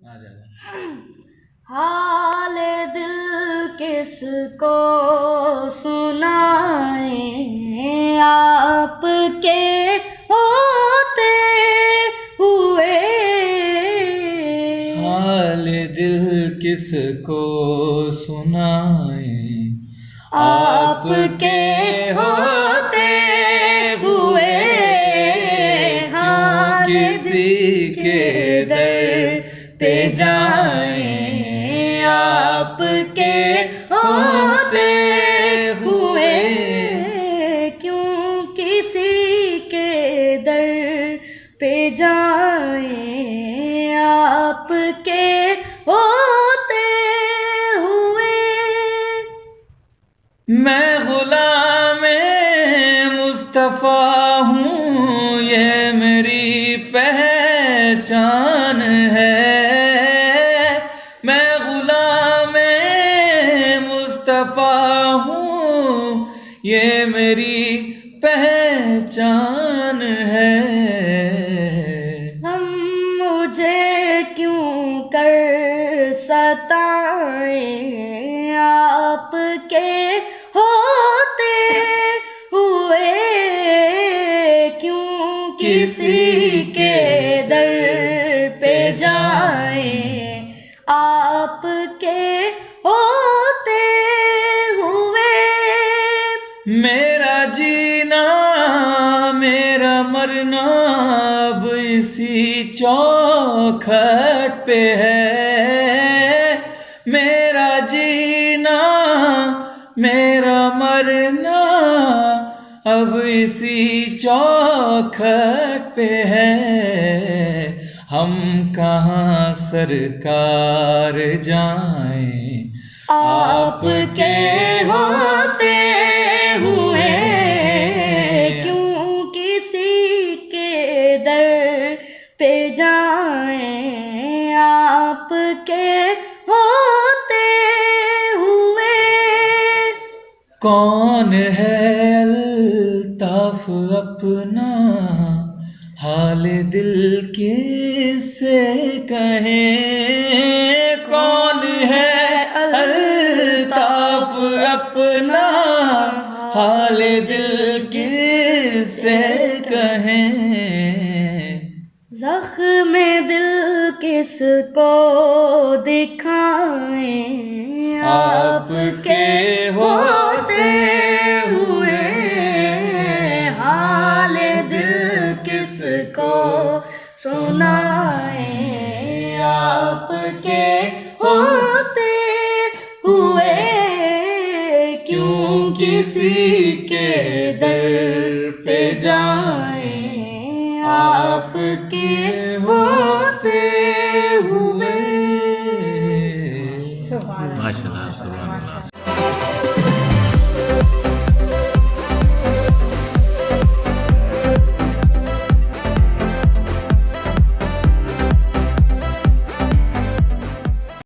आ जा। हाल दिल किसको सुनाए, आपके होते हुए। हाल दिल किसको सुनाए, आपके होते हुए। क्यों किसी के दर पे जाएं, आपके होते हुए। क्यों किसी के दर पे जाएं, आपके होते हुए। मैं गुलाम-ए मुस्तफा हूँ, ये मेरी पहचान है। मैं गुलाम-ए मुस्तफा हूँ, ये मेरी पहचान है। हम मुझे क्यों कर सताएं, आपके होते हुए। क्यों किसी के दर पे जाएं, आपके होते हुए। मेरा जीना मेरा मरना अब इसी चौखट पे है। मेरा जीना मेरा मरना अब इसी चौखट पे है। हम कहाँ सरकार जाएं, आपके होते हुए। क्यों किसी के दर पे जाएं, आपके होते हुए। कौन है अल्ताफ अपना, हाल दिल किससे कहें। कौन है अल्ताफ अपना, हाल दिल किससे कहें। ज़ख्म दिल किसको दिखाएं, आपके होते हुए। हाल दिल किसको सुनाएं, आपके होते हुए। क्यों किसी के दर पे जाएं, आपके होते हुए। माशाल्लाह, सुभान अल्लाह।